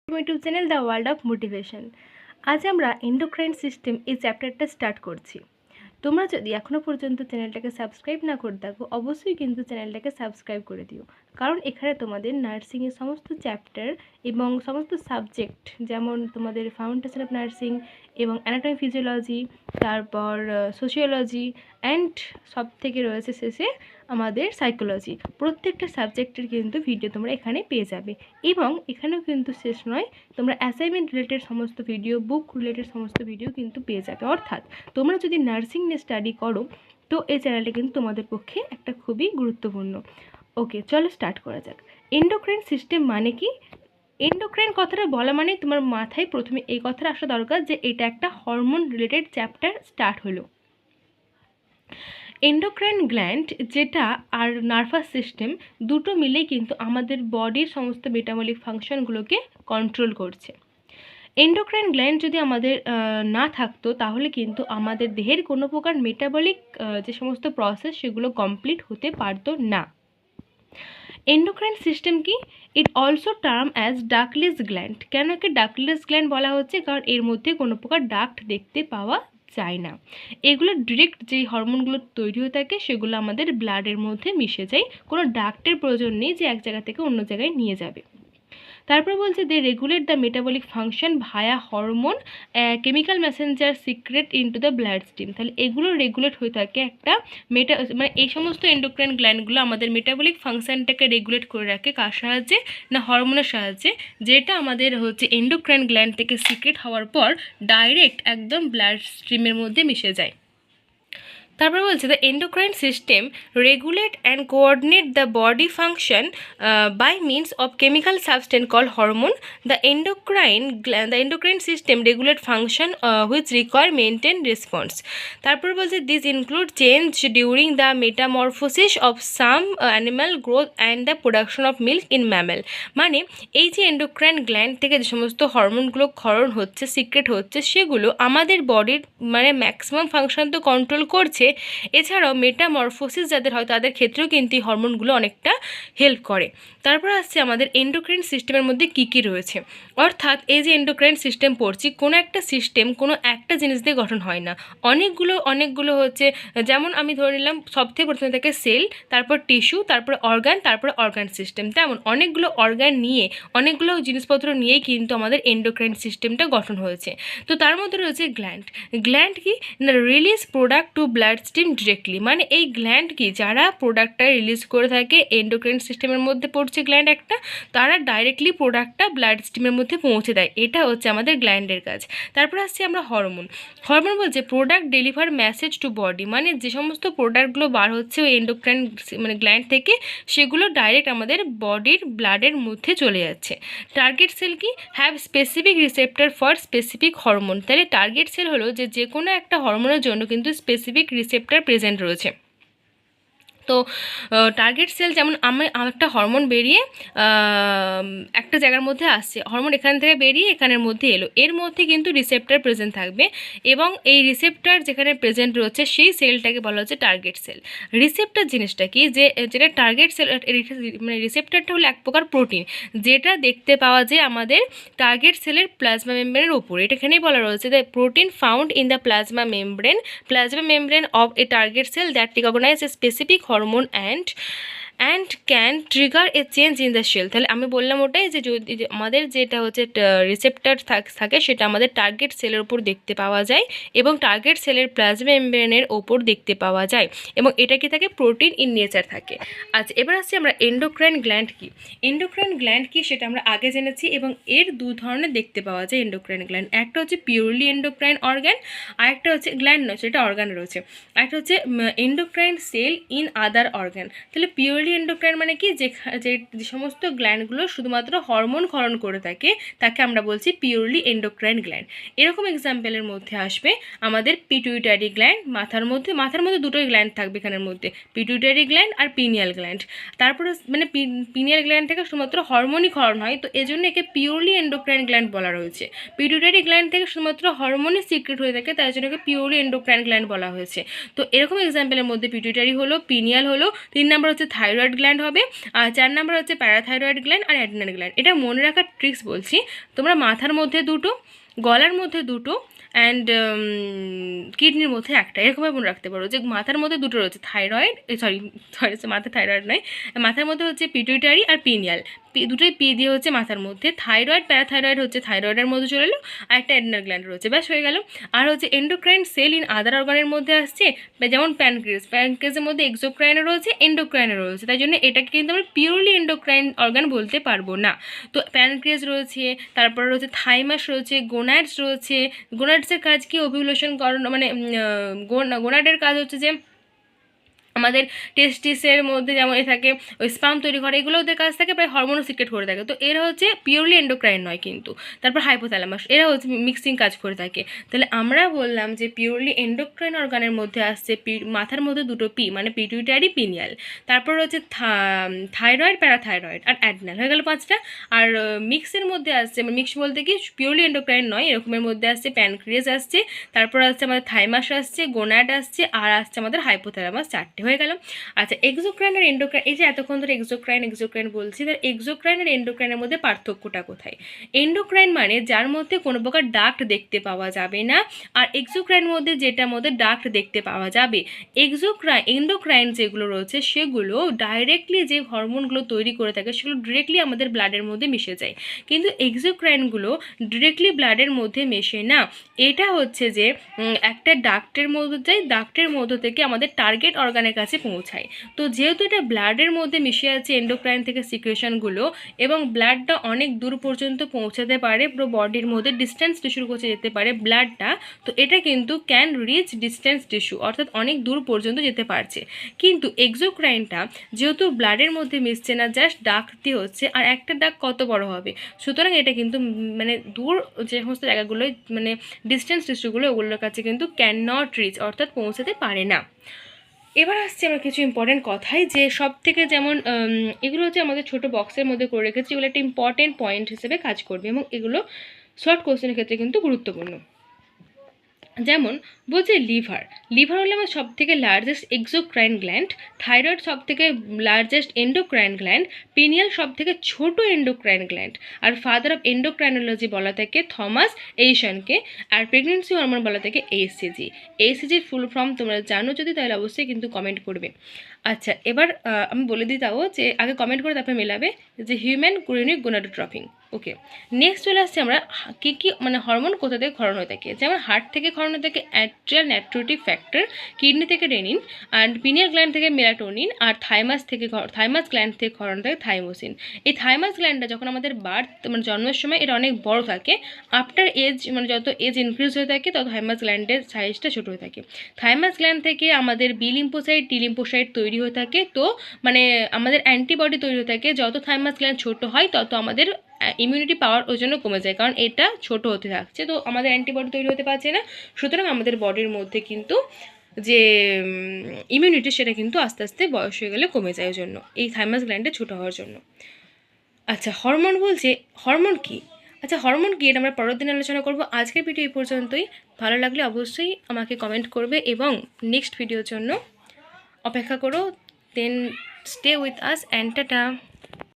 YouTube channel the world of motivation. আজ আমরা endocrine system এই চ্যাপ্টারটা স্টার্ট করছি। তোমরা যদি এখনও পর্যন্ত চ্যানেলটাকে সাবস্ক্রাইব না করে থাকো অবশ্যই কিন্তু চ্যানেলটাকে সাবস্ক্রাইব করে দিও, কারণ এখানে তোমাদের নার্সিংয়ের সমস্ত চ্যাপ্টার এবং সমস্ত সাবজেক্ট, যেমন তোমাদের ফাউন্ডেশন অফ নার্সিং এবং অ্যানাটমি ফিজিওলজি, তারপর সোশিওলজি অ্যান্ড সব থেকে রয়েছে শেষে আমাদের সাইকোলজি, প্রত্যেকটা সাবজেক্টের কিন্তু ভিডিও তোমরা এখানে পেয়ে যাবে। এবং এখানেও কিন্তু শেষ নয়, তোমরা অ্যাসাইনমেন্ট রিলেটেড সমস্ত ভিডিও, বুক রিলেটেড সমস্ত ভিডিও কিন্তু পেয়ে যাবে। অর্থাৎ তোমরা যদি নার্সিং নিয়ে স্টাডি করো তো এই চ্যানেলটা কিন্তু তোমাদের পক্ষে একটা খুবই গুরুত্বপূর্ণ। ওকে, চলো স্টার্ট করা যাক। এন্ডোক্রাইন সিস্টেম মানে কি? এন্ডোক্রাইন কথাটা বলা মানে তোমার মাথায় প্রথমে এই কথাটা আসা দরকার যে এটা একটা হরমোন রিলেটেড চ্যাপ্টার স্টার্ট হলো। এন্ডোক্রাইন গ্ল্যান্ড যেটা আর নার্ভাস সিস্টেম দুটো মিলেই কিন্তু আমাদের বডির সমস্ত মেটাবলিক ফাংশনগুলোকে কন্ট্রোল করছে। এন্ডোক্রাইন গ্ল্যান্ড যদি আমাদের না থাকতো তাহলে কিন্তু আমাদের দেহের কোনো প্রকার মেটাবলিক যে সমস্ত প্রসেস সেগুলো কমপ্লিট হতে পারতো না। এন্ডোক্রাইন সিস্টেম কি? It also term as ডাকলেস gland. কেন একে ডাকলেস গ্ল্যান্ড বলা হচ্ছে? কারণ এর মধ্যে কোনো প্রকার ডাক্ট দেখতে পাওয়া যায় না। এগুলো ডিরেক্ট যেই হরমোনগুলো তৈরি হয়ে থাকে সেগুলো আমাদের ব্লাডের মধ্যে মিশে যায়, কোনো ডাক্টের প্রয়োজন নেই যে এক জায়গা থেকে অন্য জায়গায় নিয়ে যাবে। তারপরে বলছে they regulate the metabolic function via hormone chemical messenger secret into the blood stream. তাহলে এগুলো রেগুলেট হয়ে থাকে একটা মানে এই সমস্ত এন্ডোক্রাইন গ্ল্যান্ডগুলো আমাদের মেটাবলিক ফাংশনটাকে রেগুলেট করে রাখে কার সাহায্যে? না হরমোনের সাহায্যে, যেটা আমাদের হচ্ছে এন্ডোক্রাইন গ্ল্যান্ড থেকে সিক্রেট হওয়ার পর ডাইরেক্ট একদম ব্লাড স্ট্রিমের মধ্যে মিশে যায়। তারপর বলছে the endocrine system regulate and coordinate the body function by means of chemical substance call hormone. The endocrine system regulate function which require maintain response. তারপর বলছে this include change during the metamorphosis of some animal growth and the production of milk in mammal. মানে এই যে endocrine gland থেকে যে সমস্ত হরমোনগুলো ক্ষরণ হচ্ছে, সিক্রেট হচ্ছে, সেগুলো আমাদের বডির মানে ম্যাক্সিমাম ফাংশন তো কন্ট্রোল করছে, এছাড়াও মেটামরফোসিস যাদের হয় তাদের ক্ষেত্রেও কিন্তু এই হরমোনগুলো অনেকটা হেল্প করে। তারপর আসছে আমাদের এন্ডোক্রাইন সিস্টেমের মধ্যে কী কী রয়েছে। অর্থাৎ এই যে এন্ডোক্রাইন সিস্টেম পড়ছি, কোনো একটা সিস্টেম কোনো একটা জিনিস দিয়ে গঠন হয় না, অনেকগুলো হচ্ছে। যেমন আমি ধরে নিলাম সবথেকে প্রথমে থাকে সেল, তারপর টিস্যু, তারপর অর্গান, তারপর অর্গান সিস্টেম। তেমন অনেকগুলো অর্গান নিয়ে, অনেকগুলো জিনিসপত্র নিয়েই কিন্তু আমাদের এন্ডোক্রাইন সিস্টেমটা গঠন হয়েছে। তো তার মধ্যে রয়েছে গ্ল্যান্ড কি না release product to bloodstream directly. মানে এই গ্ল্যান্ড কি যারা প্রোডাক্টটা রিলিজ করে থাকে, এন্ডোক্রাইন সিস্টেমের মধ্যে পড়ছে গ্ল্যান্ড একটা, তারা ডাইরেক্টলি প্রোডাক্টটা ব্লাড স্ট্রিমের মধ্যে পৌঁছে দেয়। এটা হচ্ছে আমাদের গ্ল্যান্ডের কাজ। তারপর আসছে আমরা হরমোন বলছে product deliver message to body. মানে যে সমস্ত প্রোডাক্টগুলো বার হচ্ছে ওই এন্ডোক্রাইন মানে গ্ল্যান্ড থেকে, সেগুলো ডাইরেক্ট আমাদের বডির ব্লাডের মধ্যে চলে যাচ্ছে। টার্গেট সেল কি have specific receptor for specific hormone. তাহলে টার্গেট সেল হলো যে কোনো একটা হরমোনের জন্য কিন্তু স্পেসিফিক রিসেপ্টর প্রেজেন্ট রয়েছে। তো টার্গেট সেল যেমন একটা হরমোন বেরিয়ে একটা জায়গার মধ্যে আসছে, হরমোন এখান থেকে বেরিয়ে এখানের মধ্যে এলো, এর মধ্যে কিন্তু রিসেপ্টর প্রেজেন্ট থাকবে এবং এই রিসেপ্টর যেখানে প্রেজেন্ট রয়েছে সেই সেলটাকে বলা হচ্ছে টার্গেট সেল। রিসেপ্টর জিনিসটা কি, যেটা টার্গেট সেল মানে রিসেপ্টরটা হলো এক প্রকার প্রোটিন, যেটা দেখতে পাওয়া যায় আমাদের টার্গেট সেলের প্লাজমা মেমব্রেনের ওপরে। এটা এখানেই বলা রয়েছে the protein found in the plasma membrane of a target cell that recognise a specific hormone and can trigger a change in the cell. তাহলে আমি বললাম ওটাই যে যদি আমাদের যেটা হচ্ছে রিসেপ্টর থাকে সেটা আমাদের টার্গেট সেলের ওপর দেখতে পাওয়া যায় এবং টার্গেট সেলের প্লাজমা মেমব্রেনের ওপর দেখতে পাওয়া যায় এবং এটা কি থাকে প্রোটিন ইন নেচার থাকে। আচ্ছা, এবার আসছি আমরা এন্ডোক্রাইন গ্ল্যান্ড কি সেটা আমরা আগে জেনেছি এবং এর দু ধরনের দেখতে পাওয়া যায় এন্ডোক্রাইন গ্ল্যান্ড। একটা হচ্ছে পিওরলি এন্ডোক্রাইন অর্গান, আরেকটা হচ্ছে গ্ল্যান্ড নয়, সেটা অর্গান রয়েছে। আরেকটা হচ্ছে endocrine cell in other organ. তাহলে পিওরলি এন্ডোক্রাইন মানে কি যে সমস্ত গ্ল্যান্ডগুলো শুধুমাত্র হরমোন ক্ষরণ করে থাকে তাকে আমরা বলছি পিওরলি এন্ডোক্রাইন গ্ল্যান্ড। এরকম এক্সাম্পলের মধ্যে আসবে আমাদের পিটুইটারি গ্ল্যান্ড, মাথার মধ্যে দুটোই গ্ল্যান্ড থাকবে এখানের মধ্যে, পিটুইটারি গ্ল্যান্ড আর পিনিয়াল গ্ল্যান্ড। তারপরে মানে পিনিয়াল গ্ল্যান্ড থেকে শুধুমাত্র হরমোনই ক্ষরণ হয়, তো এজন্য একে পিওরলি এন্ডোক্রাইন গ্ল্যান্ড বলা রয়েছে। পিটুইটারি গ্ল্যান্ড থেকে শুধুমাত্র হরমোনই সিক্রেট হয়ে থাকে, তাই জন্য একে পিওরলি এন্ডোক্রাইন গ্ল্যান্ড বলা হয়েছে। তো এরকম এক্সাম্পলের মধ্যে পিটুইটারি হলো, পিনিয়াল হলো, 3 নম্বর হচ্ছে থাইরয়েড থাইরয়েড গ্ল্যান্ড হবে, আর 4 নাম্বার হচ্ছে প্যারাথাইরয়েড গ্ল্যান্ড আর অ্যাড্রিনাল গ্ল্যান্ড। এটা মনে রাখার ট্রিক্স বলছি, তোমরা মাথার মধ্যে দুটো, গলার মধ্যে দুটো, অ্যান্ড কিডনির মধ্যে একটা, এরকমভাবে মনে রাখতে পারো যে মাথার মধ্যে দুটো রয়েছে, থাইরয়েড, সরি মাথায় থাইরয়েড নয়, মাথার মধ্যে হচ্ছে পিটুইটারি আর পিনিয়াল, দুটোই পি দিয়ে হচ্ছে মাথার মধ্যে, থাইরয়েড প্যারাথাইরয়েড হচ্ছে থাইরয়েডের মধ্যে চলে এলো, আর একটা অ্যাড্রিনাল গ্ল্যান্ড রয়েছে, ব্যাস হয়ে গেল। আর হচ্ছে এন্ডোক্রাইন সেল ইন আদার অর্গানের মধ্যে আসছে, যেমন প্যানক্রিয়াসের মধ্যে এক্সোক্রাইনও রয়েছে, এন্ডোক্রাইনও রয়েছে, তাই জন্য এটাকে কিন্তু আমরা পিওরলি এন্ডোক্রাইন অর্গান বলতে পারবো না। তো প্যানক্রিয়াস রয়েছে, তারপরে রয়েছে থাইমাস রয়েছে, গোনাডস রয়েছে। গোনাডসের কাজ কি? ওভিউলেশন করানো, মানে গোনাডের কাজ হচ্ছে যে আমাদের টেস্টিসের মধ্যে যেমন থাকে ওই স্পাম তৈরি করে, এগুলো ওদের কাজ থাকে, প্রায় হরমোনও সিক্রেট করে থাকে, তো এরা হচ্ছে পিওরলি এন্ডোক্রাইন নয় কিন্তু। তারপর হাইপোথ্যালামাস, এরা হচ্ছে মিক্সিং কাজ করে থাকে। তাহলে আমরা বললাম যে পিওরলি এন্ডোক্রাইন অর্গানের মধ্যে আসছে মাথার মধ্যে দুটো পি, মানে পিটুইটারি, পিনিয়াল, তারপর হচ্ছে থাইরয়েড, প্যারাথাইরয়েড আর অ্যাড্রিনাল, হয়ে গেল 5টা। আর মিক্সের মধ্যে আসছে, মিক্স বলতে কি পিওরলি এন্ডোক্রাইন নয়, এরকমের মধ্যে আসছে প্যানক্রিয়াস আসছে, তারপর আসছে আমাদের থাইমাস আসছে, গোনাড আসছে, আর আসছে আমাদের হাইপোথ্যালামাস, 4টে হয়ে গেল। আচ্ছা, এক্সোক্রাইন আর এন্ডোক্রাইন, এই যে এতক্ষণ ধরে এক্সোক্রাইন বলছি, তার এক্সোক্রাইন আর এন্ডোক্রাইনের মধ্যে পার্থক্যটা কোথায়? এন্ডোক্রাইন মানে যার মধ্যে কোনো প্রকার ডাক্ট দেখতে পাওয়া যাবে না, আর এক্সোক্রাইন মধ্যে যেটার মধ্যে ডাক্ট দেখতে পাওয়া যাবে। এন্ডোক্রাইন যেগুলো রয়েছে সেগুলো ডাইরেক্টলি যে হরমোনগুলো তৈরি করে থাকে সেগুলো ডিরেক্টলি আমাদের ব্লাডের মধ্যে মিশে যায়, কিন্তু এক্সোক্রাইনগুলো ডিরেক্টলি ব্লাডের মধ্যে মেশে না। এটা হচ্ছে যে একটা ডাক্টের মধ্যে যায়, ডাক্টের মধ্য থেকে আমাদের টার্গেট অর্গানের কাছে পৌঁছায়। তো যেহেতু এটা ব্লাডের মধ্যে মিশে আছে এন্ডোক্রাইন থেকে সিক্রেশনগুলো, এবং ব্লাডটা অনেক দূর পর্যন্ত পৌঁছাতে পারে, পুরো বডির মধ্যে ডিস্টেন্স টিস্যুর কাছে যেতে পারে ব্লাডটা, তো এটা কিন্তু ক্যান রিচ ডিস্টেন্স টিস্যু, অর্থাৎ অনেক দূর পর্যন্ত যেতে পারছে। কিন্তু এক্সোক্রাইনটা যেহেতু ব্লাডের মধ্যে মিশছে না, জাস্ট ডাক দিয়ে হচ্ছে, আর একটা ডাক কত বড় হবে, সুতরাং এটা কিন্তু মানে দূর যে সমস্ত জায়গাগুলোয় মানে ডিস্টেন্স টিস্যুগুলো, ওগুলোর কাছে কিন্তু ক্যান নট রিচ, অর্থাৎ পৌঁছাতে পারে না। এবার আসছে আমরা কিছু ইম্পর্টেন্ট কথায়, যে সব থেকে যেমন এগুলো হচ্ছে আমাদের ছোটো বক্সের মধ্যে করে রেখেছি, এগুলো একটা ইম্পর্টেন্ট পয়েন্ট হিসেবে কাজ করবে, এবং এগুলো শর্ট কোশ্চেনের ক্ষেত্রে কিন্তু গুরুত্বপূর্ণ। যেমন বলছে লিভার হলো আমার সব থেকে লার্জেস্ট এক্সোক্রাইন গ্ল্যান্ড, থাইরয়েড সব থেকে লার্জেস্ট এন্ডোক্রাইন গ্ল্যান্ড, পিনিয়াল সব থেকে ছোটো এন্ডোক্রাইন গ্ল্যান্ড, আর ফাদার অফ এন্ডোক্রাইনোলজি বলা থাকে থমাস এডিসনকে, আর প্রেগনেন্সি হরমোন বলা থাকে এইচসিজি। এইচসিজির ফুল ফর্ম তোমরা জানো যদি, তাহলে অবশ্যই কিন্তু কমেন্ট করবে। আচ্ছা, এবার আমি বলে দিই তাও, যে আগে কমেন্ট করে তারপরে মেলাবে, যে হিউম্যান কোরিনিক গোনাডোট্রপিং। ওকে, নেক্সট চলে আসছে আমরা কী কী মানে হরমোন কোথা থেকে ক্ষরণ হয়ে থাকে। যেমন হার্ট থেকে ক্ষরণ হয়ে থাকে অ্যাট্রিয়াল নাইট্রেটিক ফ্যাক্টর, কিডনি থেকে রেনিন, আর পিনিয়াল গ্ল্যান্ড থেকে মেলাটোনিন, আর থাইমাস গ্ল্যান্ড থেকে ক্ষরণ থাকে থাইমোসিন। এই থাইমাস গ্ল্যান্ডটা যখন আমাদের মানে জন্মের সময় এটা অনেক বড় থাকে, আফটার এজ মানে যত এজ ইনক্রিজ হয়ে থাকে তত থাইমাস গ্ল্যান্ডের সাইজটা ছোটো হয়ে থাকে। থাইমাস গ্ল্যান্ড থেকে আমাদের বি লিম্ফোসাইট, টি লিম্ফোসাইট তৈরি হয়ে থাকে, তো মানে আমাদের অ্যান্টিবডি তৈরি হয়ে থাকে। যত থাইমাস গ্ল্যান্ড ছোটো হয় তত আমাদের ইমিউনিটি পাওয়ার ওই জন্য কমে যায়, কারণ এটা ছোট হতে থাকছে, তো আমাদের অ্যান্টিবডি তৈরি হতে পারছে না, সুতরাং আমাদের বডির মধ্যে কিন্তু যে ইমিউনিটি সেটা কিন্তু আস্তে আস্তে বয়স হয়ে গেলে কমে যায়, ওই জন্য এই থাইমাস গ্ল্যান্ডে ছোটো হওয়ার জন্য। আচ্ছা, হরমোন বলছে, হরমোন কি? আচ্ছা, হরমোন কি এটা আমরা পরের দিন আলোচনা করব। আজকের ভিডিও এই পর্যন্তই। ভালো লাগলে অবশ্যই আমাকে কমেন্ট করবে, এবং নেক্সট ভিডিওর জন্য অপেক্ষা করো। Then stay with us and tata.